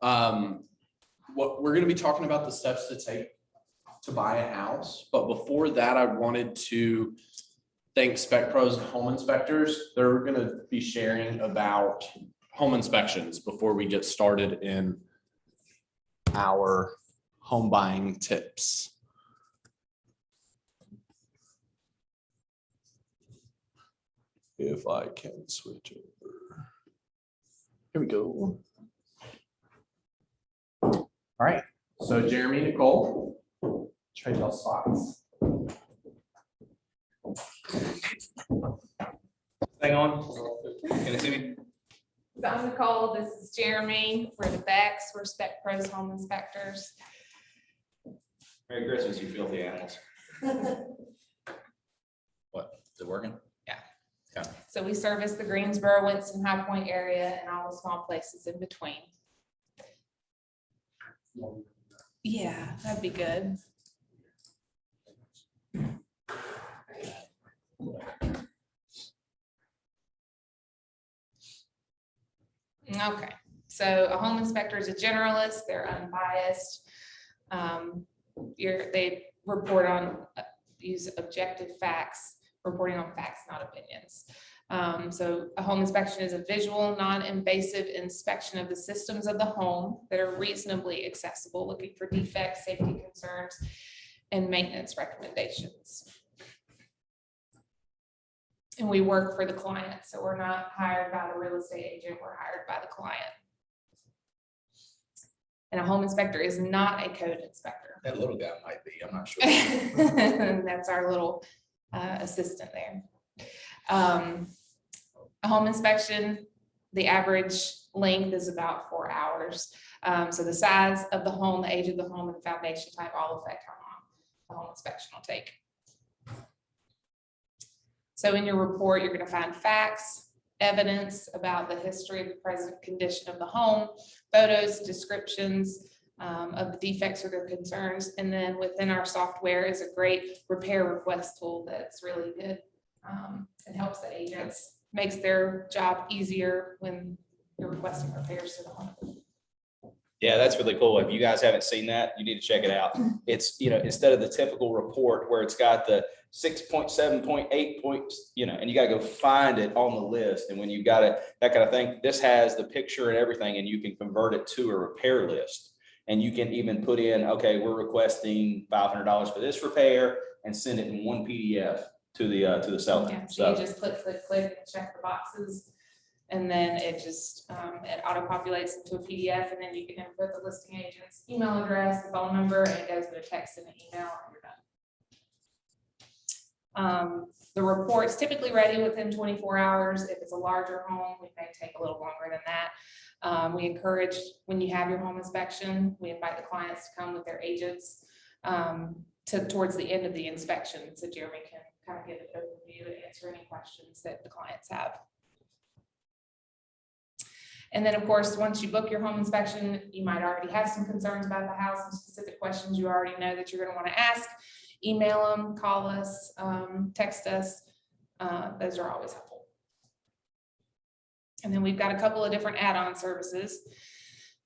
What we're going to be talking about the steps to take to buy a house. But before that, I wanted to thank SPEC PROS Home Inspectors. They're going to be sharing about home inspections before we get started in our home buying tips. If I can switch over. Here we go. All right. So Jeremy, Nicole, trade y'all spots. Hang on. Can you see me? So I'm Nicole, this is Jeremy, we're the Becks, we're SPEC PROS Home Inspectors. Merry Christmas, you filthy animals. What, is it working? Yeah. So we service the Greensboro, Winston, High Point area and all the small places in between. Yeah, that'd be good. Okay, so a home inspector is a generalist, they're unbiased. They report on, use objective facts, reporting on facts, not opinions. So a home inspection is a visual, non-invasive inspection of the systems of the home that are reasonably accessible, looking for defects, safety concerns, and maintenance recommendations. And we work for the client, so we're not hired by the real estate agent, we're hired by the client. And a home inspector is not a code inspector. That little guy might be, I'm not sure. That's our little assistant there. A home inspection, the average length is about 4 hours. So the size of the home, the age of the home, and the foundation type all affect how long the home inspection will take. So in your report, you're going to find facts, evidence about the history of the present condition of the home, photos, descriptions of the defects or their concerns. And then within our software is a great repair request tool that's really good. It helps the agents, makes their job easier when you're requesting repairs to the home. Yeah, that's really cool. If you guys haven't seen that, you need to check it out. It's, instead of the typical report where it's got the 6.7.8 points, and you got to go find it on the list. And when you got it, that kind of thing, this has the picture and everything, and you can convert it to a repair list. And you can even put in, okay, we're requesting $500 for this repair, and send it in one PDF to the seller. Yeah, so you just click, and check the boxes. And then it just, it auto-populates into a PDF, and then you can input the listing agent's email address, the phone number, and it goes with a text and an email, and you're done. The report's typically ready within 24 hours. If it's a larger home, it may take a little longer than that. We encourage, when you have your home inspection, we invite the clients to come with their agents towards the end of the inspection, so Jeremy can kind of give an overview and answer any questions that the clients have. And then, of course, once you book your home inspection, you might already have some concerns about the house and specific questions you already know that you're going to want to ask. Email them, call us, text us. Those are always helpful. And then we've got a couple of different add-on services.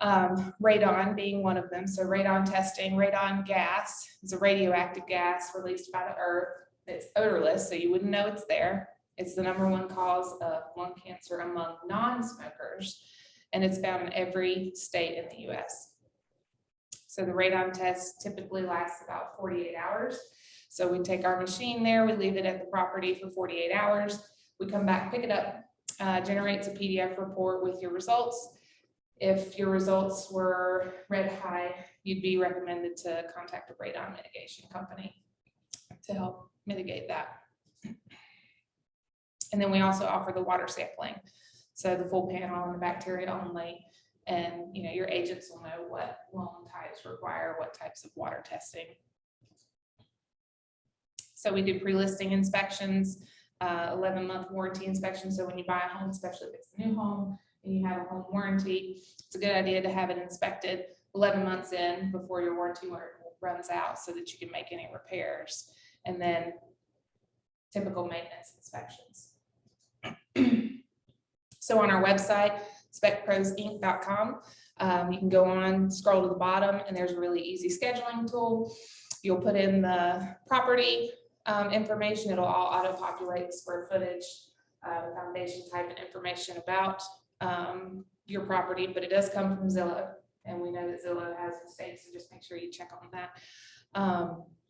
Radon being one of them. So radon testing, radon gas is a radioactive gas released by the earth. It's odorless, so you wouldn't know it's there. It's the #1 cause of lung cancer among non-smokers, and it's found in every state in the US. So the radon test typically lasts about 48 hours. So we take our machine there, we leave it at the property for 48 hours. We come back, pick it up, generates a PDF report with your results. If your results were red high, you'd be recommended to contact a radon mitigation company to help mitigate that. And then we also offer the water sampling. So the full panel and the bacteria only. And your agents will know what loan types require what types of water testing. So we do pre-listing inspections, 11-month warranty inspections. So when you buy a home, especially if it's a new home and you have a home warranty, it's a good idea to have it inspected 11 months in before your warranty runs out so that you can make any repairs. And then typical maintenance inspections. So on our website, specprosinc.com, You can go on, scroll to the bottom, and there's a really easy scheduling tool. You'll put in the property information. It'll all auto-populate the square footage, the foundation type and information about your property, but it does come from Zillow. And we know that Zillow has mistakes, so just make sure you check on that.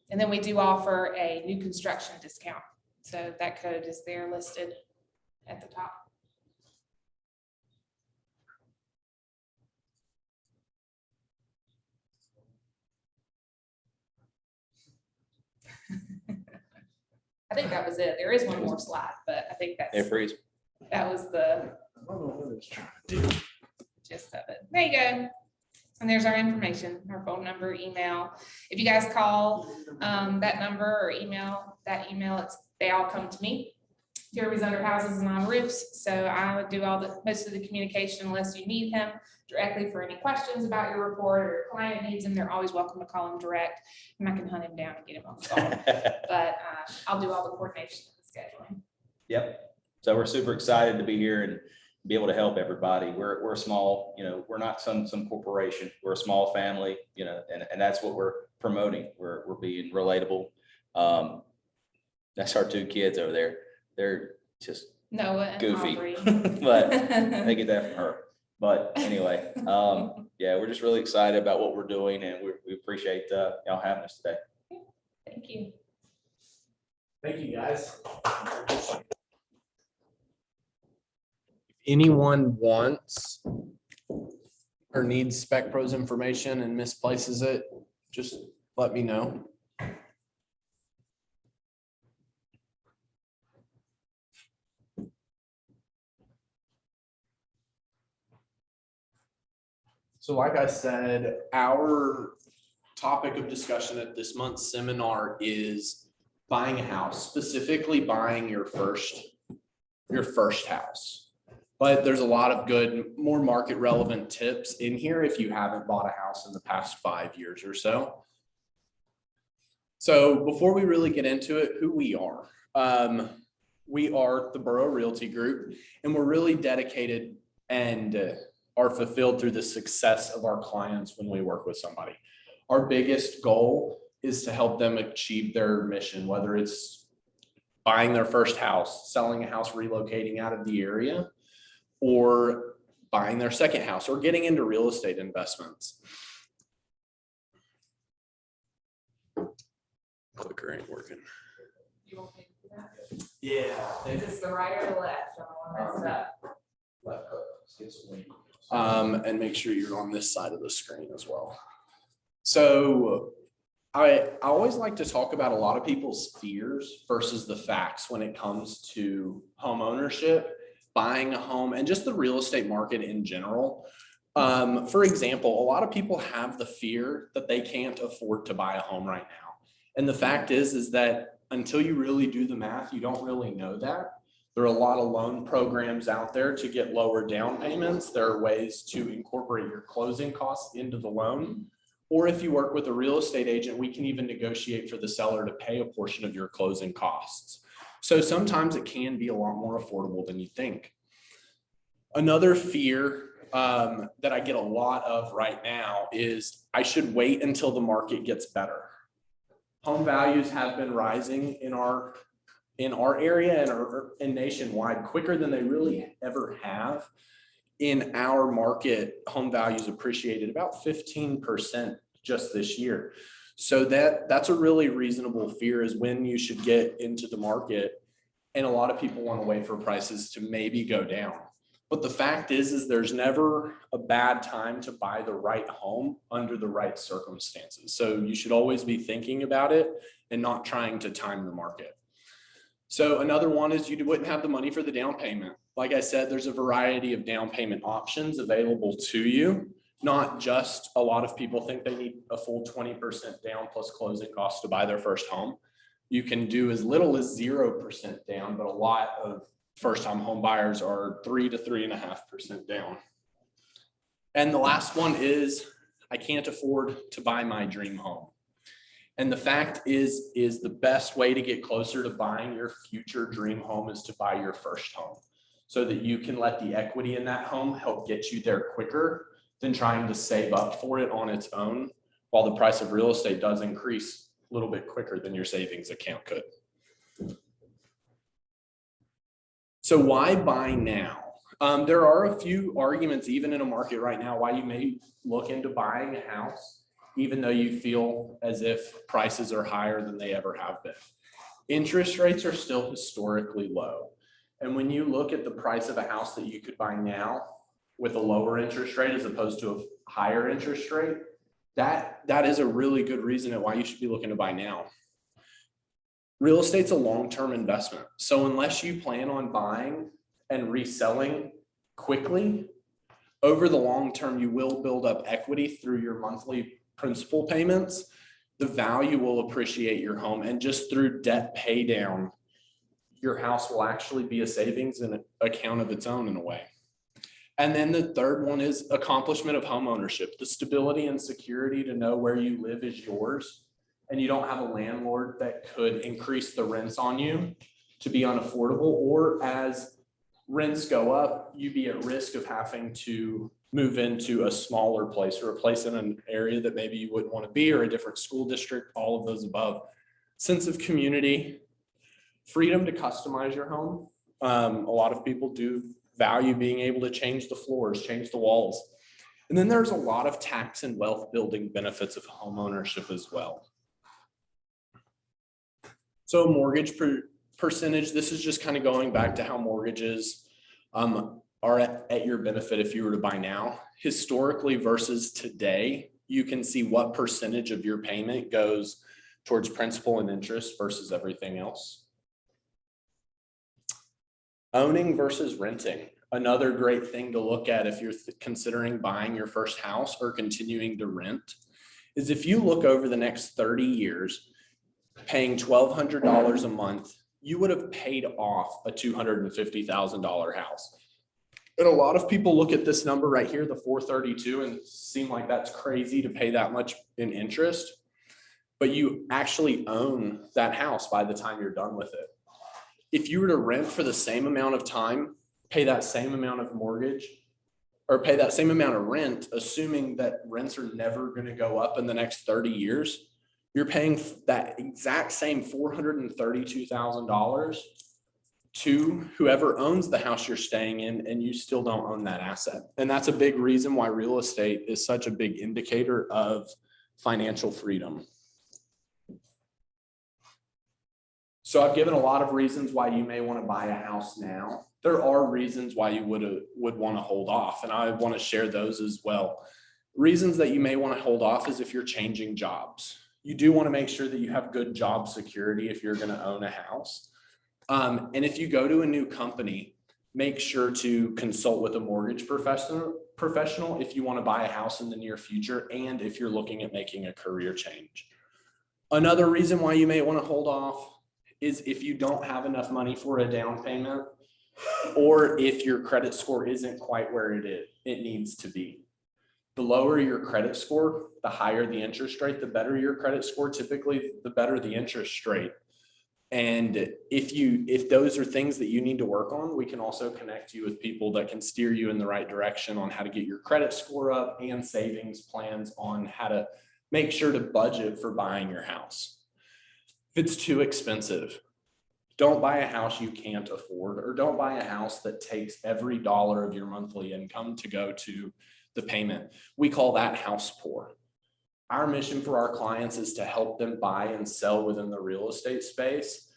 And then we do offer a new construction discount. So that code is there listed at the top. I think that was it. There is one more slide, but I think It freeze. that was the I don't know what it's trying to do. gist of it. There you go. And there's our information, our phone number, email. If you guys call that number or email that email, they all come to me. Jeremy's under houses and on roofs, so I would do most of the communication unless you need him directly for any questions about your report or your client needs him. They're always welcome to call him direct, and I can hunt him down and get him on the phone. But I'll do all the coordination and scheduling. Yep. So we're super excited to be here and be able to help everybody. We're small, we're not some corporation. We're a small family, and that's what we're promoting. We're being relatable. That's our two kids over there. They're just Noah and goofy, Aubrey. but they get that from her. But anyway, yeah, we're just really excited about what we're doing, and we appreciate y'all having us today. Thank you. Thank you, guys. If anyone wants or needs Spec Pros information and misplaces it, just let me know. So like I said, our topic of discussion at this month's seminar is buying a house, specifically buying your first house. But there's a lot of good, more market relevant tips in here if you haven't bought a house in the past 5 years or so. So before we really get into it, who we are. We are the BORO Realty Group, and we're really dedicated and are fulfilled through the success of our clients when we work with somebody. Our biggest goal is to help them achieve their mission, whether it's buying their first house, selling a house, relocating out of the area, or buying their second house, or getting into real estate investments. Clicker ain't working. You want me to do that? Yeah. Is this the right or the left? I don't want to mess it up. Left click. And make sure you're on this side of the screen as well. So I always like to talk about a lot of people's fears versus the facts when it comes to home ownership, buying a home, and just the real estate market in general. For example, a lot of people have the fear that they can't afford to buy a home right now. And the fact is that until you really do the math, you don't really know that. There are a lot of loan programs out there to get lower down payments. There are ways to incorporate your closing costs into the loan. Or if you work with a real estate agent, we can even negotiate for the seller to pay a portion of your closing costs. So sometimes it can be a lot more affordable than you think. Another fear that I get a lot of right now is I should wait until the market gets better. Home values have been rising in our area and nationwide quicker than they really ever have. In our market, home values appreciated about 15% just this year. So that's a really reasonable fear, is when you should get into the market. And a lot of people want to wait for prices to maybe go down. But the fact is there's never a bad time to buy the right home under the right circumstances. So you should always be thinking about it and not trying to time the market. So another one is you wouldn't have the money for the down payment. Like I said, there's a variety of down payment options available to you. Not just, a lot of people think they need a full 20% down plus closing costs to buy their first home. You can do as little as 0% down, but a lot of first-time home buyers are 3 to 3.5% down. And the last one is, I can't afford to buy my dream home. And the fact is the best way to get closer to buying your future dream home is to buy your first home, so that you can let the equity in that home help get you there quicker than trying to save up for it on its own, while the price of real estate does increase a little bit quicker than your savings account could. So why buy now? There are a few arguments, even in a market right now, why you may look into buying a house, even though you feel as if prices are higher than they ever have been. Interest rates are still historically low. And when you look at the price of a house that you could buy now with a lower interest rate as opposed to a higher interest rate, that is a really good reason why you should be looking to buy now. Real estate's a long-term investment. So unless you plan on buying and reselling quickly, over the long term, you will build up equity through your monthly principal payments. The value will appreciate your home, and just through debt pay down, your house will actually be a savings and an account of its own in a way. And then the third one is accomplishment of home ownership. The stability and security to know where you live is yours, and you don't have a landlord that could increase the rents on you to be unaffordable, or as rents go up, you'd be at risk of having to move into a smaller place or a place in an area that maybe you wouldn't want to be, or a different school district, all of those above. Sense of community, freedom to customize your home. A lot of people do value being able to change the floors, change the walls. And then there's a lot of tax and wealth building benefits of home ownership as well. So mortgage percentage, this is just kind of going back to how mortgages are at your benefit if you were to buy now. Historically versus today, you can see what percentage of your payment goes towards principal and interest versus everything else. Owning versus renting. Another great thing to look at if you're considering buying your first house or continuing to rent is if you look over the next 30 years, paying $1,200 a month, you would have paid off a $250,000 house. And a lot of people look at this number right here, the 432, and seem like that's crazy to pay that much in interest, but you actually own that house by the time you're done with it. If you were to rent for the same amount of time, pay that same amount of mortgage, or pay that same amount of rent, assuming that rents are never going to go up in the next 30 years, you're paying that exact same $432,000 to whoever owns the house you're staying in, and you still don't own that asset. And that's a big reason why real estate is such a big indicator of financial freedom. So I've given a lot of reasons why you may want to buy a house now. There are reasons why you would want to hold off, and I want to share those as well. Reasons that you may want to hold off is if you're changing jobs. You do want to make sure that you have good job security if you're going to own a house. And if you go to a new company, make sure to consult with a mortgage professional if you want to buy a house in the near future, and if you're looking at making a career change. Another reason why you may want to hold off is if you don't have enough money for a down payment, or if your credit score isn't quite where it needs to be. The lower your credit score, the higher the interest rate. The better your credit score, typically, the better the interest rate. And if those are things that you need to work on, we can also connect you with people that can steer you in the right direction on how to get your credit score up, and savings plans on how to make sure to budget for buying your house. If it's too expensive, don't buy a house you can't afford, or don't buy a house that takes every dollar of your monthly income to go to the payment. We call that house poor. Our mission for our clients is to help them buy and sell within the real estate space,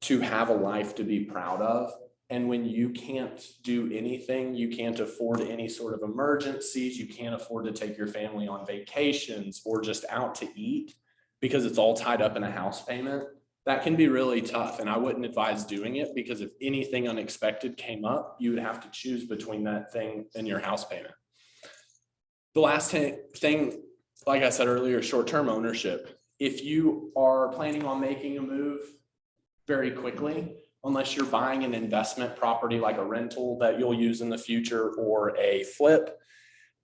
to have a life to be proud of. And when you can't do anything, you can't afford any sort of emergencies, you can't afford to take your family on vacations or just out to eat because it's all tied up in a house payment, that can be really tough. And I wouldn't advise doing it, because if anything unexpected came up, you would have to choose between that thing and your house payment. The last thing, like I said earlier, short-term ownership. If you are planning on making a move very quickly, unless you're buying an investment property like a rental that you'll use in the future, or a flip,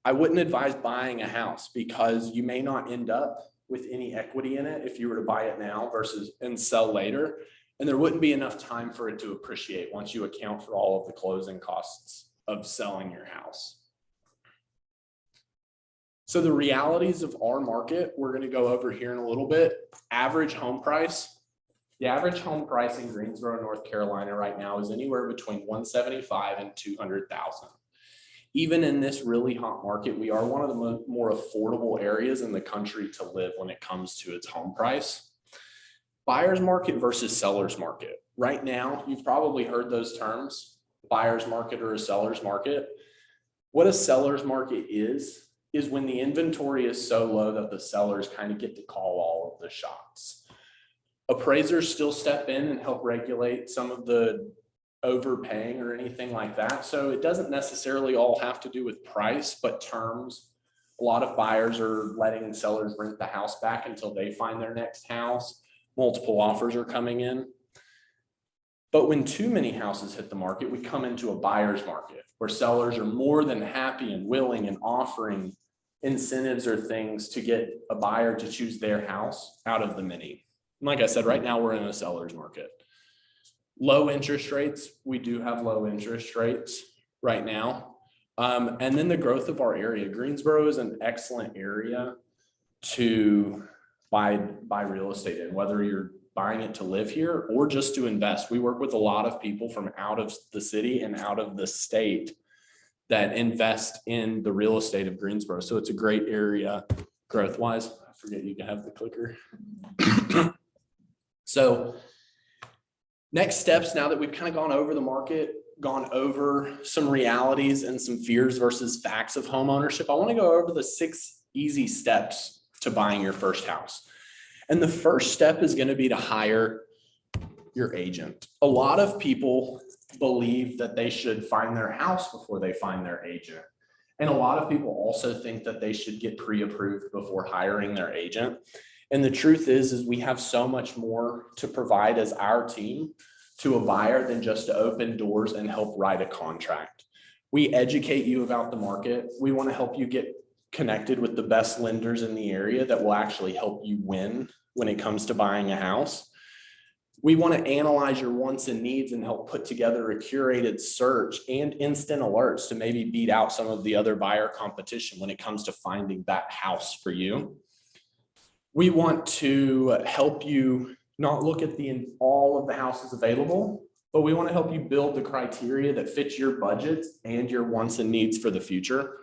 I wouldn't advise buying a house, because you may not end up with any equity in it if you were to buy it now and sell later. And there wouldn't be enough time for it to appreciate once you account for all of the closing costs of selling your house. So the realities of our market, we're going to go over here in a little bit. Average home price. The average home price in Greensboro, North Carolina right now is anywhere between 175 and 200,000. Even in this really hot market, we are one of the more affordable areas in the country to live when it comes to its home price. Buyer's market versus seller's market. Right now, you've probably heard those terms, buyer's market or a seller's market. What a seller's market is when the inventory is so low that the sellers kind of get to call all of the shots. Appraisers still step in and help regulate some of the overpaying or anything like that. So it doesn't necessarily all have to do with price, but terms. A lot of buyers are letting sellers rent the house back until they find their next house. Multiple offers are coming in. But when too many houses hit the market, we come into a buyer's market where sellers are more than happy and willing and offering incentives or things to get a buyer to choose their house out of the many. Like I said, right now we're in a seller's market. Low interest rates. We do have low interest rates right now. And then the growth of our area. Greensboro is an excellent area to buy real estate in, whether you're buying it to live here or just to invest. We work with a lot of people from out of the city and out of the state that invest in the real estate of Greensboro. So it's a great area growth wise. I forget you can have the clicker. So next steps, now that we've kind of gone over the market, gone over some realities and some fears versus facts of home ownership, I want to go over the 6 easy steps to buying your first house. And the first step is going to be to hire your agent. A lot of people believe that they should find their house before they find their agent. And a lot of people also think that they should get pre-approved before hiring their agent. And the truth is we have so much more to provide as our team to a buyer than just to open doors and help write a contract. We educate you about the market. We want to help you get connected with the best lenders in the area that will actually help you win when it comes to buying a house. We want to analyze your wants and needs and help put together a curated search and instant alerts to maybe beat out some of the other buyer competition when it comes to finding that house for you. We want to help you not look at all of the houses available, but we want to help you build the criteria that fits your budgets and your wants and needs for the future.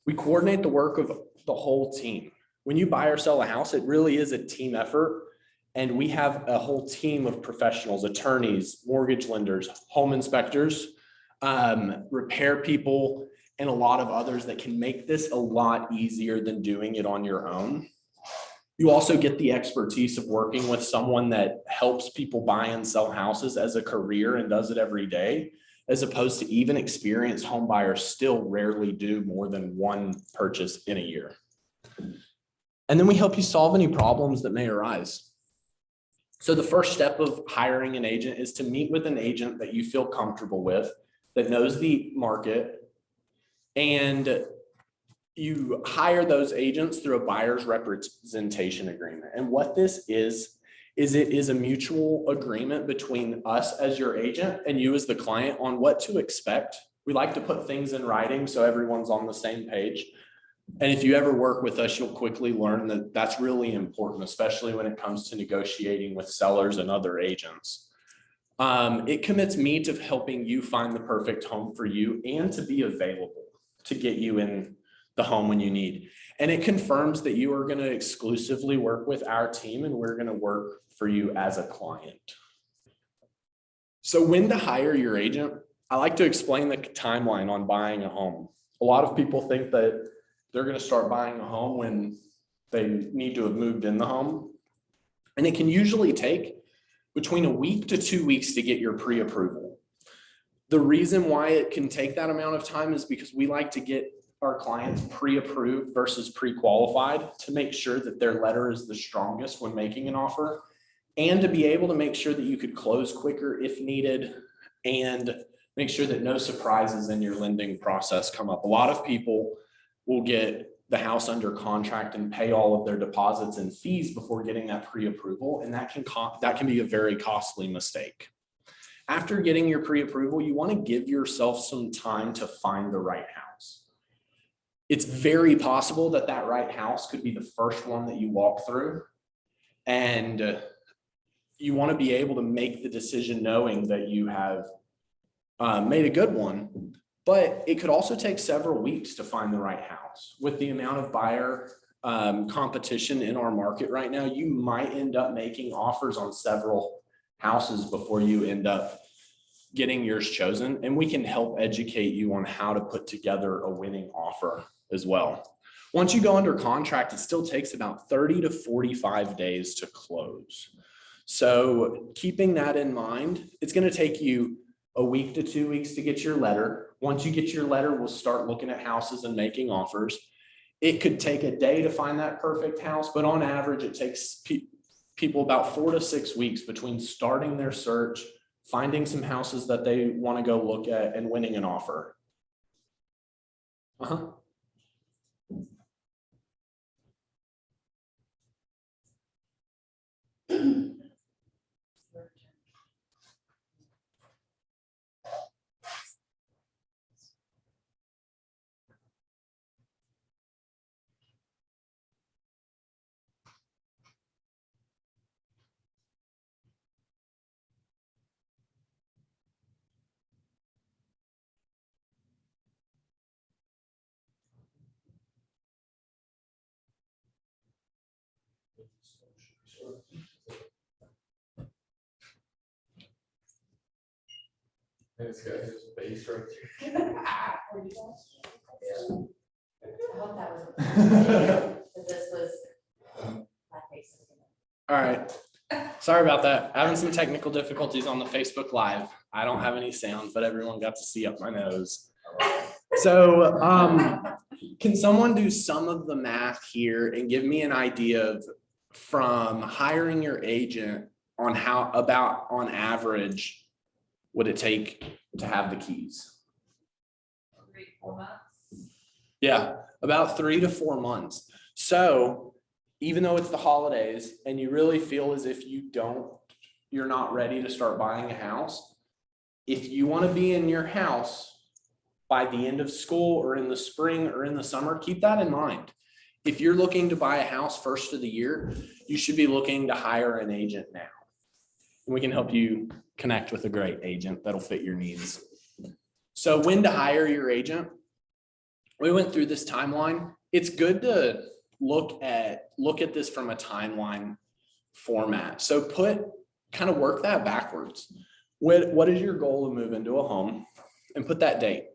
We coordinate the work of the whole team. When you buy or sell a house, it really is a team effort. And we have a whole team of professionals, attorneys, mortgage lenders, home inspectors, repair people, and a lot of others that can make this a lot easier than doing it on your own. You also get the expertise of working with someone that helps people buy and sell houses as a career and does it every day, as opposed to even experienced home buyers still rarely do more than one purchase in a year. And then we help you solve any problems that may arise. So the first step of hiring an agent is to meet with an agent that you feel comfortable with, that knows the market, and you hire those agents through a buyer's representation agreement. And what this is it is a mutual agreement between us as your agent and you as the client on what to expect. We like to put things in writing so everyone's on the same page. And if you ever work with us, you'll quickly learn that that's really important, especially when it comes to negotiating with sellers and other agents. It commits me to helping you find the perfect home for you and to be available to get you in the home when you need. And it confirms that you are going to exclusively work with our team and we're going to work for you as a client. So when to hire your agent, I like to explain the timeline on buying a home. A lot of people think that they're going to start buying a home when they need to have moved in the home. And it can usually take between a week to 2 weeks to get your pre-approval. The reason why it can take that amount of time is because we like to get our clients pre-approved versus pre-qualified to make sure that their letter is the strongest when making an offer, and to be able to make sure that you could close quicker if needed, and make sure that no surprises in your lending process come up. A lot of people will get the house under contract and pay all of their deposits and fees before getting that pre-approval, and that can be a very costly mistake. After getting your pre-approval, you want to give yourself some time to find the right house. it's very possible that that right house could be the first one that you walk through. And you want to be able to make the decision knowing that you have made a good one, but it could also take several weeks to find the right house. With the amount of buyer competition in our market right now, you might end up making offers on several houses before you end up getting yours chosen. And we can help educate you on how to put together a winning offer as well. Once you go under contract, it still takes about 30 to 45 days to close. So keeping that in mind, it's going to take you a week to 2 weeks to get your letter. Once you get your letter, we'll start looking at houses and making offers. It could take a day to find that perfect house, but on average, it takes people about 4 to 6 weeks between starting their search, finding some houses that they want to go look at, and winning an offer. It's got his base right there. I hope that was, because this was my face. All right. Sorry about that. Having some technical difficulties on the Facebook Live. I don't have any sound, but everyone got to see up my nose. So can someone do some of the math here and give me an idea of, from hiring your agent, on how about on average would it take to have the keys? 3 to 4 months. Yeah, about 3 to 4 months. So even though it's the holidays and you really feel as if you're not ready to start buying a house, if you want to be in your house by the end of school or in the spring or in the summer, keep that in mind. If you're looking to buy a house first of the year, you should be looking to hire an agent now. And we can help you connect with a great agent that'll fit your needs. So when to hire your agent? We went through this timeline. It's good to look at this from a timeline format. So kind of work that backwards. What is your goal to move into a home, and put that date.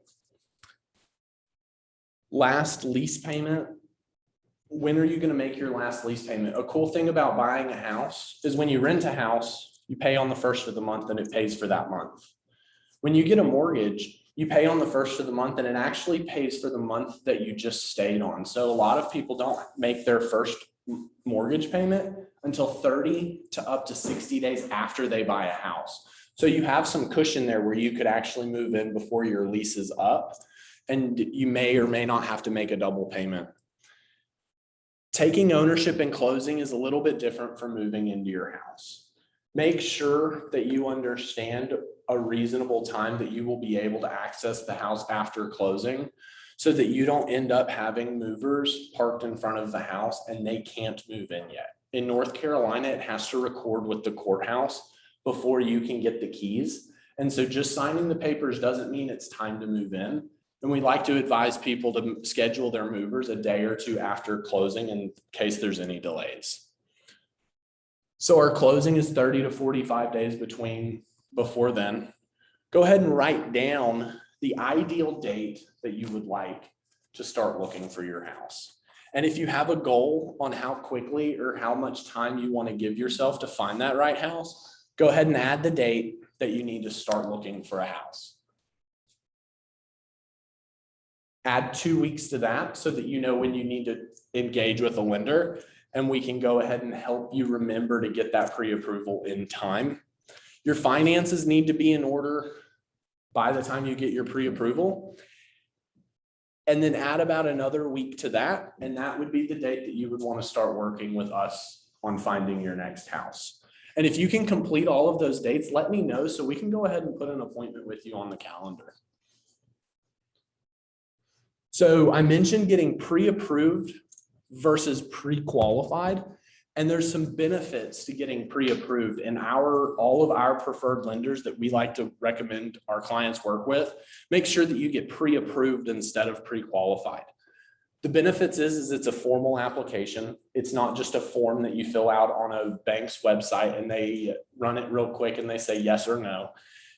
Last lease payment. When are you going to make your last lease payment? A cool thing about buying a house is when you rent a house, you pay on the first of the month and it pays for that month. When you get a mortgage, you pay on the first of the month and it actually pays for the month that you just stayed on. So a lot of people don't make their first mortgage payment until 30 to up to 60 days after they buy a house. So you have some cushion there where you could actually move in before your lease is up, and you may or may not have to make a double payment. Taking ownership and closing is a little bit different from moving into your house. Make sure that you understand a reasonable time that you will be able to access the house after closing, so that you don't end up having movers parked in front of the house and they can't move in yet. In North Carolina, it has to record with the courthouse before you can get the keys. And so just signing the papers doesn't mean it's time to move in. And we like to advise people to schedule their movers a day or two after closing in case there's any delays. So our closing is 30 to 45 days before then. Go ahead and write down the ideal date that you would like to start looking for your house. And if you have a goal on how quickly or how much time you want to give yourself to find that right house, go ahead and add the date that you need to start looking for a house. Add 2 weeks to that so that you know when you need to engage with a lender, and we can go ahead and help you remember to get that pre-approval in time. Your finances need to be in order by the time you get your pre-approval. And then add about another week to that, and that would be the date that you would want to start working with us on finding your next house. And if you can complete all of those dates, let me know so we can go ahead and put an appointment with you on the calendar. So I mentioned getting pre-approved versus pre-qualified. And there's some benefits to getting pre-approved, and all of our preferred lenders that we like to recommend our clients work with, make sure that you get pre-approved instead of pre-qualified. The benefits is it's a formal application. It's not just a form that you fill out on a bank's website and they run it real quick and they say yes or no.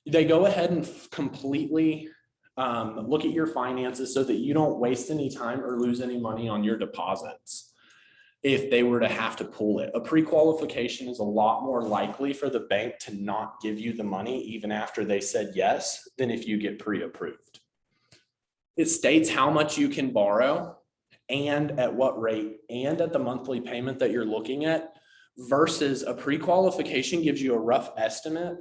They go ahead and completely look at your finances so that you don't waste any time or lose any money on your deposits if they were to have to pull it. A pre-qualification is a lot more likely for the bank to not give you the money even after they said yes than if you get pre-approved. It states how much you can borrow and at what rate and at the monthly payment that you're looking at, versus a pre-qualification gives you a rough estimate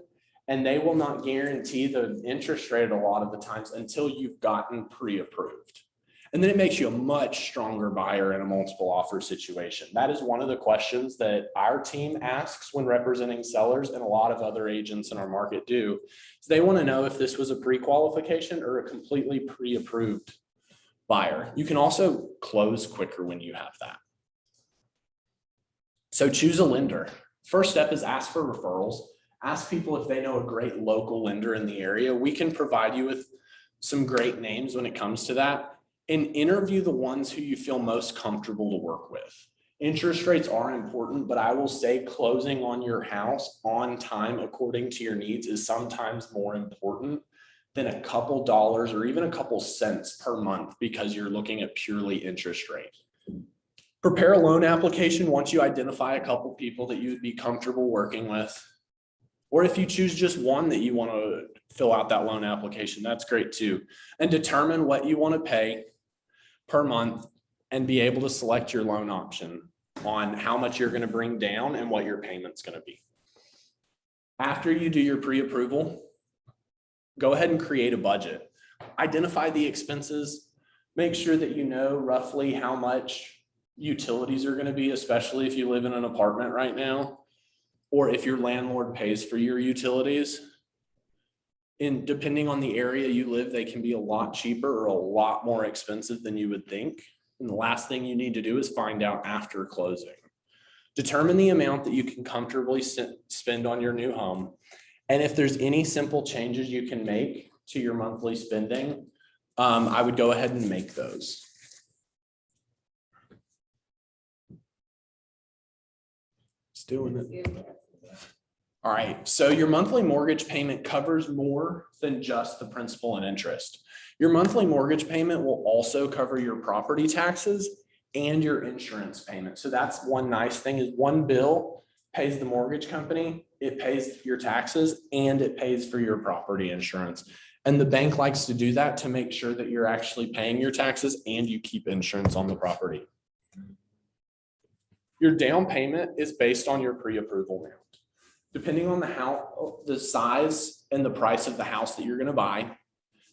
and they will not guarantee the interest rate a lot of the times until you've gotten pre-approved. And then it makes you a much stronger buyer in a multiple offer situation. That is one of the questions that our team asks when representing sellers, and a lot of other agents in our market do. So they want to know if this was a pre-qualification or a completely pre-approved buyer. You can also close quicker when you have that. So choose a lender. First step is ask for referrals. Ask people if they know a great local lender in the area. We can provide you with some great names when it comes to that. And interview the ones who you feel most comfortable to work with. Interest rates are important, but I will say closing on your house on time according to your needs is sometimes more important than a couple dollars or even a couple cents per month because you're looking at purely interest rate. Prepare a loan application once you identify a couple people that you would be comfortable working with. Or if you choose just one that you want to fill out that loan application, that's great too. And determine what you want to pay per month and be able to select your loan option on how much you're going to bring down and what your payment's going to be. After you do your pre-approval, go ahead and create a budget. Identify the expenses. Make sure that you know roughly how much utilities are going to be, especially if you live in an apartment right now, or if your landlord pays for your utilities. And depending on the area you live, they can be a lot cheaper or a lot more expensive than you would think. And the last thing you need to do is find out after closing. Determine the amount that you can comfortably spend on your new home. And if there's any simple changes you can make to your monthly spending, I would go ahead and make those. It's doing it. All right, so your monthly mortgage payment covers more than just the principal and interest. Your monthly mortgage payment will also cover your property taxes and your insurance payment. So that's one nice thing, is one bill pays the mortgage company, it pays your taxes, and it pays for your property insurance. And the bank likes to do that to make sure that you're actually paying your taxes and you keep insurance on the property. Your down payment is based on your pre-approval amount. Depending on the size and the price of the house that you're going to buy,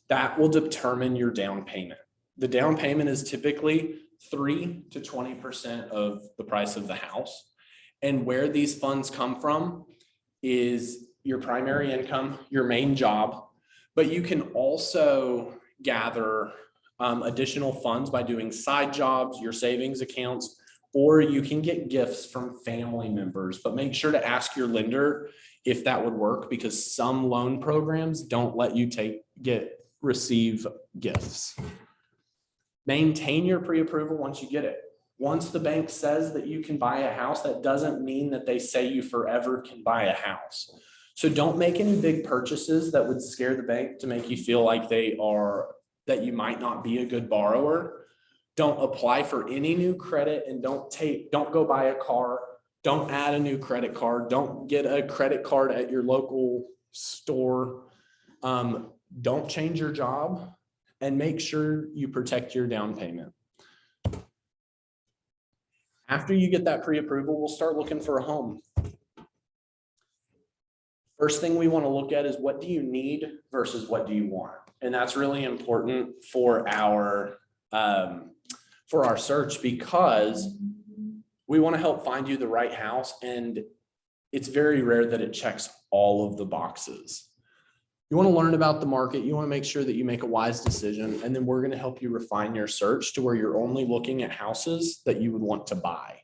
that will determine your down payment. The down payment is typically 3 to 20% of the price of the house. And where these funds come from is your primary income, your main job, but you can also gather additional funds by doing side jobs, your savings accounts, or you can get gifts from family members, but make sure to ask your lender if that would work, because some loan programs don't let you receive gifts. Maintain your pre-approval once you get it. Once the bank says that you can buy a house, that doesn't mean that they say you forever can buy a house. So don't make any big purchases that would scare the bank to make you feel like that you might not be a good borrower. Don't apply for any new credit, and don't go buy a car. Don't add a new credit card. Don't get a credit card at your local store. Don't change your job, and make sure you protect your down payment. After you get that pre-approval, we'll start looking for a home. First thing we want to look at is, what do you need versus what do you want? And that's really important for our search, because we want to help find you the right house, and it's very rare that it checks all of the boxes. You want to learn about the market. You want to make sure that you make a wise decision. And then we're going to help you refine your search to where you're only looking at houses that you would want to buy.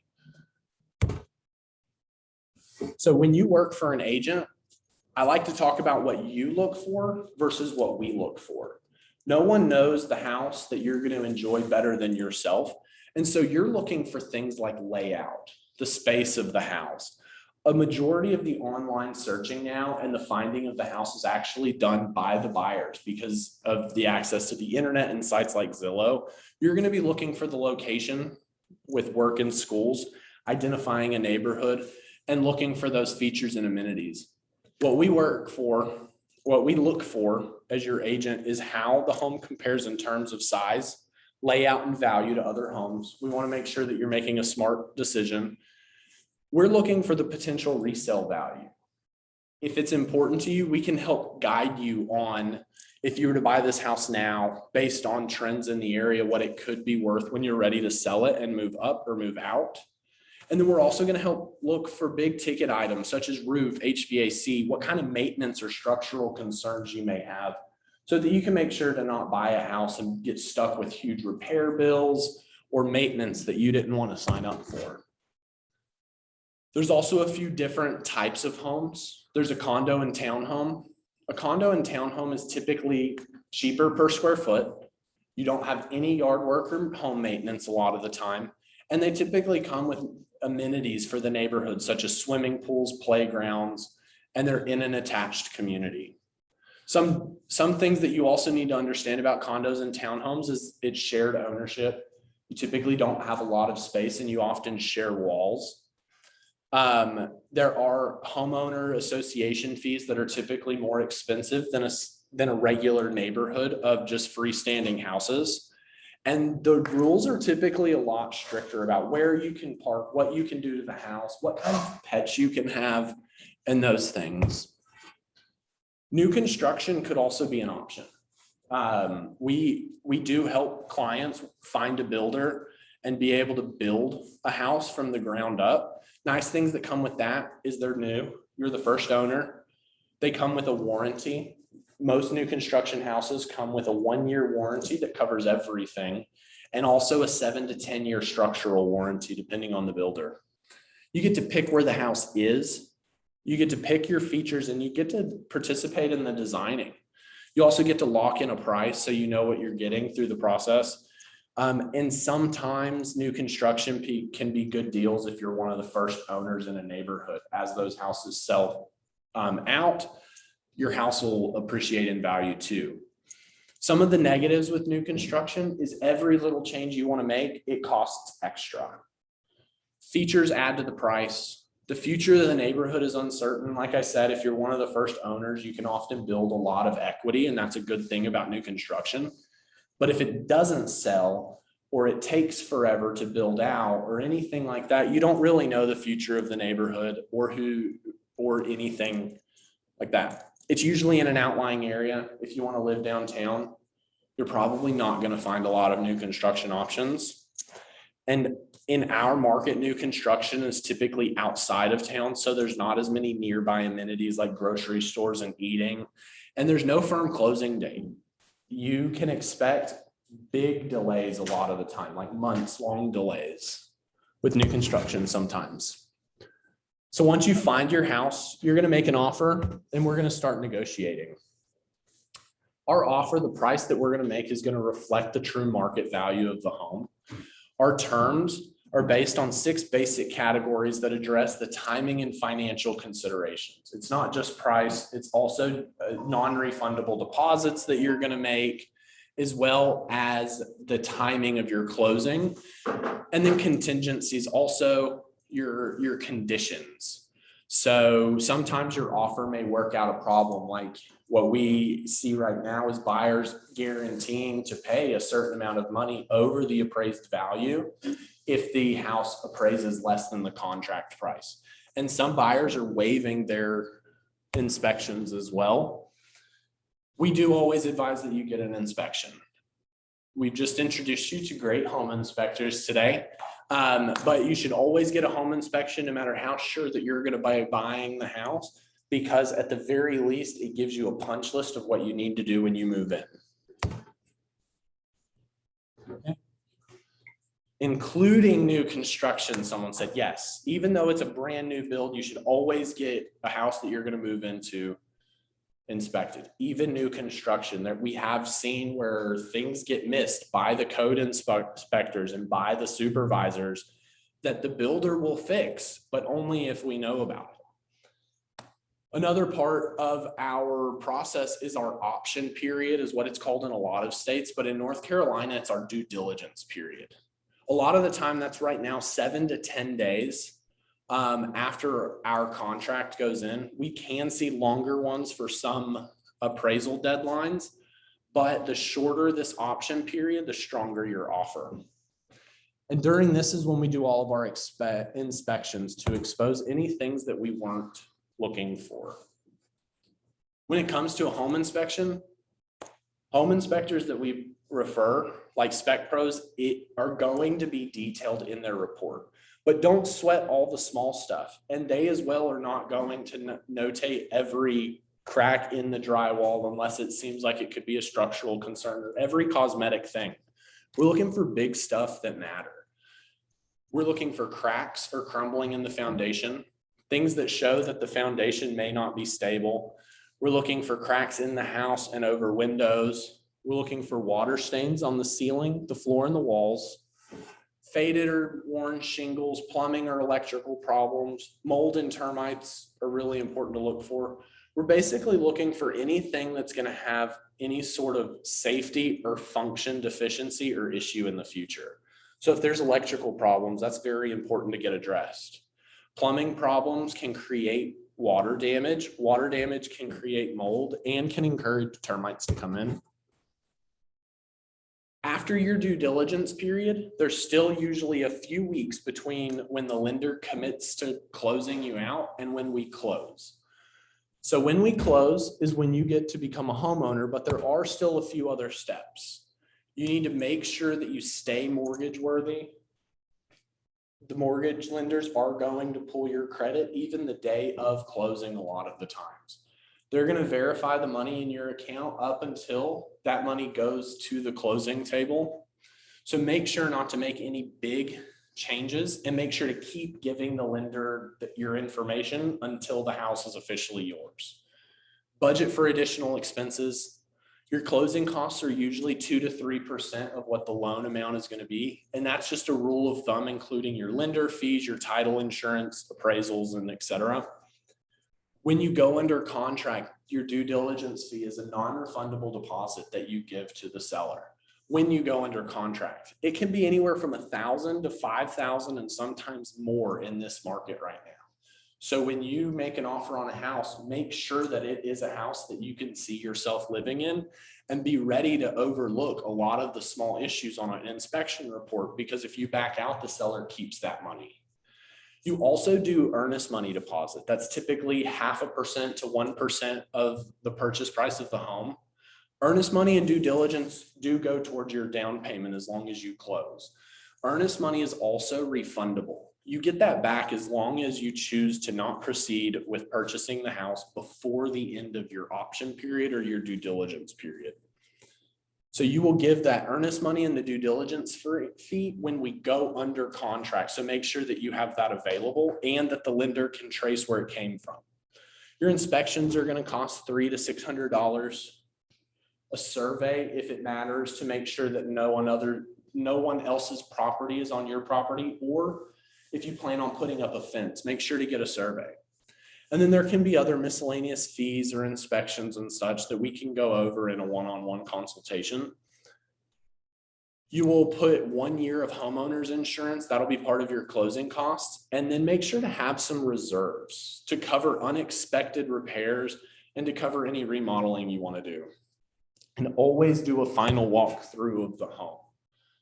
So when you work for an agent, I like to talk about what you look for versus what we look for. No one knows the house that you're going to enjoy better than yourself. And so you're looking for things like layout, the space of the house. A majority of the online searching now and the finding of the house is actually done by the buyers because of the access to the internet and sites like Zillow. You're going to be looking for the location with work and schools, identifying a neighborhood, and looking for those features and amenities. What we look for as your agent is how the home compares in terms of size, layout, and value to other homes. We want to make sure that you're making a smart decision. We're looking for the potential resale value. If it's important to you, we can help guide you on if you were to buy this house now based on trends in the area, what it could be worth when you're ready to sell it and move up or move out. And then we're also going to help look for big ticket items such as roof, HVAC, what kind of maintenance or structural concerns you may have so that you can make sure to not buy a house and get stuck with huge repair bills or maintenance that you didn't want to sign up for. There's also a few different types of homes. There's a condo and townhome. A condo and townhome is typically cheaper per square foot. You don't have any yard work or home maintenance a lot of the time. And they typically come with amenities for the neighborhood, such as swimming pools, playgrounds, and they're in an attached community. Some things that you also need to understand about condos and townhomes is it's shared ownership. You typically don't have a lot of space and you often share walls. There are homeowner association fees that are typically more expensive than a regular neighborhood of just freestanding houses. And the rules are typically a lot stricter about where you can park, what you can do to the house, what kind of pets you can have, and those things. New construction could also be an option. We do help clients find a builder and be able to build a house from the ground up. Nice things that come with that is they're new. You're the first owner. They come with a warranty. Most new construction houses come with a 1-year warranty that covers everything, and also a 7 to 10 year structural warranty, depending on the builder. You get to pick where the house is. You get to pick your features and you get to participate in the designing. You also get to lock in a price so you know what you're getting through the process. And sometimes new construction can be good deals if you're one of the first owners in a neighborhood. As those houses sell out, your house will appreciate in value too. Some of the negatives with new construction is every little change you want to make, it costs extra. Features add to the price. The future of the neighborhood is uncertain. Like I said, if you're one of the first owners, you can often build a lot of equity, and that's a good thing about new construction. But if it doesn't sell or it takes forever to build out or anything like that, you don't really know the future of the neighborhood or anything like that. It's usually in an outlying area. If you want to live downtown, you're probably not going to find a lot of new construction options. And in our market, new construction is typically outside of town. So there's not as many nearby amenities like grocery stores and eating. And there's no firm closing date. You can expect big delays a lot of the time, like months-long delays with new construction sometimes. So once you find your house, you're going to make an offer and we're going to start negotiating. Our offer, the price that we're going to make is going to reflect the true market value of the home. Our terms are based on 6 basic categories that address the timing and financial considerations. It's not just price, it's also non-refundable deposits that you're going to make, as well as the timing of your closing. And then contingencies, also your conditions. So sometimes your offer may work out a problem, like what we see right now is buyers guaranteeing to pay a certain amount of money over the appraised value if the house appraises less than the contract price. And some buyers are waiving their inspections as well. We do always advise that you get an inspection. We just introduced you to great home inspectors today, but you should always get a home inspection no matter how sure that you're going to be buying the house, because at the very least, it gives you a punch list of what you need to do when you move in. Okay. Including new construction, someone said, yes, even though it's a brand new build, you should always get a house that you're going to move into inspected. Even new construction, that we have seen where things get missed by the code inspectors and by the supervisors that the builder will fix, but only if we know about it. Another part of our process is our option period, is what it's called in a lot of states, but in North Carolina, it's our due diligence period. A lot of the time, that's right now 7 to 10 days after our contract goes in. We can see longer ones for some appraisal deadlines, but the shorter this option period, the stronger your offer. And during this is when we do all of our inspections to expose any things that we weren't looking for. When it comes to a home inspection, home inspectors that we refer, like SPEC Pros, are going to be detailed in their report. But don't sweat all the small stuff. And they as well are not going to notate every crack in the drywall unless it seems like it could be a structural concern, or every cosmetic thing. We're looking for big stuff that matter. We're looking for cracks or crumbling in the foundation, things that show that the foundation may not be stable. We're looking for cracks in the house and over windows. We're looking for water stains on the ceiling, the floor, and the walls. Faded or worn shingles, plumbing or electrical problems, mold and termites are really important to look for. We're basically looking for anything that's going to have any sort of safety or function deficiency or issue in the future. So if there's electrical problems, that's very important to get addressed. Plumbing problems can create water damage. Water damage can create mold and can encourage termites to come in. After your due diligence period, there's still usually a few weeks between when the lender commits to closing you out and when we close. So when we close is when you get to become a homeowner, but there are still a few other steps. You need to make sure that you stay mortgage worthy. The mortgage lenders are going to pull your credit even the day of closing a lot of the times. They're going to verify the money in your account up until that money goes to the closing table. So make sure not to make any big changes and make sure to keep giving the lender your information until the house is officially yours. Budget for additional expenses. Your closing costs are usually 2 to 3% of what the loan amount is going to be. And that's just a rule of thumb, including your lender fees, your title insurance, appraisals, and et cetera. When you go under contract, your due diligence fee is a non-refundable deposit that you give to the seller. When you go under contract, it can be anywhere from $1,000 to $5,000 and sometimes more in this market right now. So when you make an offer on a house, make sure that it is a house that you can see yourself living in and be ready to overlook a lot of the small issues on an inspection report, because if you back out, the seller keeps that money. You also do earnest money deposit. That's typically 0.5% to 1% of the purchase price of the home. Earnest money and due diligence do go towards your down payment as long as you close. Earnest money is also refundable. You get that back as long as you choose to not proceed with purchasing the house before the end of your option period or your due diligence period. So you will give that earnest money and the due diligence fee when we go under contract. So make sure that you have that available and that the lender can trace where it came from. Your inspections are going to cost $300 to $600. A survey, if it matters, to make sure that no one else's property is on your property, or if you plan on putting up a fence, make sure to get a survey. And then there can be other miscellaneous fees or inspections and such that we can go over in a one-on-one consultation. You will put 1 year of homeowners insurance. That'll be part of your closing costs. And then make sure to have some reserves to cover unexpected repairs and to cover any remodeling you want to do. And always do a final walkthrough of the home.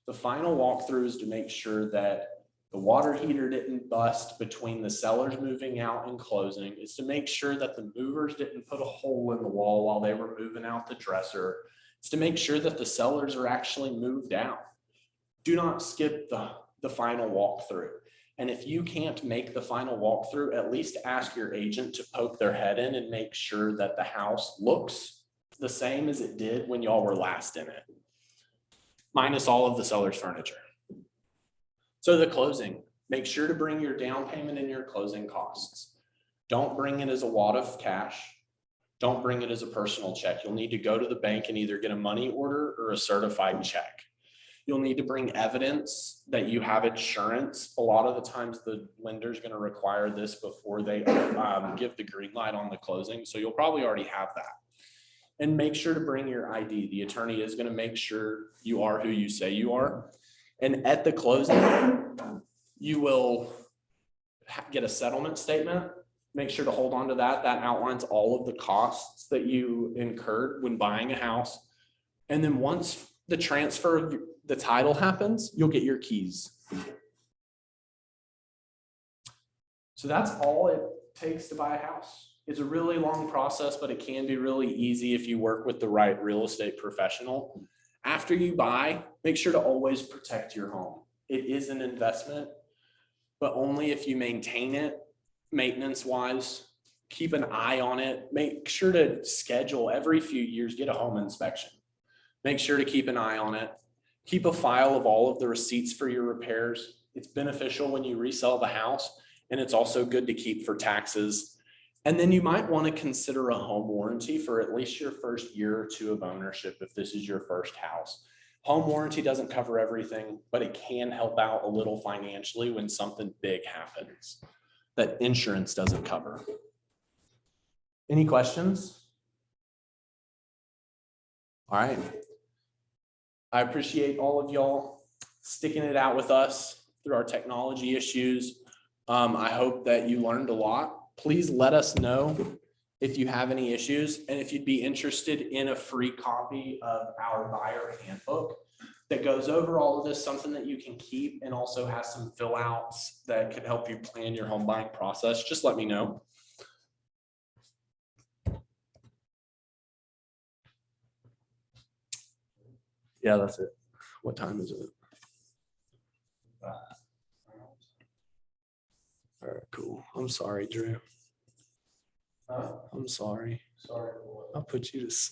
The final walkthrough is to make sure that the water heater didn't bust between the sellers moving out and closing. It's to make sure that the movers didn't put a hole in the wall while they were moving out the dresser. It's to make sure that the sellers are actually moved out. Do not skip the final walkthrough. And if you can't make the final walkthrough, at least ask your agent to poke their head in and make sure that the house looks the same as it did when y'all were last in it, minus all of the seller's furniture. So the closing, make sure to bring your down payment and your closing costs. Don't bring it as a wad of cash. Don't bring it as a personal check. You'll need to go to the bank and either get a money order or a certified check. You'll need to bring evidence that you have insurance. A lot of the times the lender's going to require this before they give the green light on the closing. So you'll probably already have that. And make sure to bring your ID. The attorney is going to make sure you are who you say you are. And at the closing, you will get a settlement statement. Make sure to hold on to that. That outlines all of the costs that you incurred when buying a house. And then once the transfer of the title happens, you'll get your keys. So that's all it takes to buy a house. It's a really long process, but it can be really easy if you work with the right real estate professional. After you buy, make sure to always protect your home. It is an investment, but only if you maintain it maintenance wise. Keep an eye on it. Make sure to schedule every few years, get a home inspection. Make sure to keep an eye on it. Keep a file of all of the receipts for your repairs. It's beneficial when you resell the house, and it's also good to keep for taxes. And then you might want to consider a home warranty for at least your first year or two of ownership if this is your first house. Home warranty doesn't cover everything, but it can help out a little financially when something big happens that insurance doesn't cover. Any questions? All right. I appreciate all of y'all sticking it out with us through our technology issues. I hope that you learned a lot. Please let us know if you have any issues and if you'd be interested in a free copy of our buyer handbook that goes over all of this, something that you can keep and also has some fill outs that could help you plan your home buying process. Just let me know. Yeah, that's it. What time is it? All right, cool. I'm sorry, Drew. I'm sorry. Sorry. I'll put you to sleep.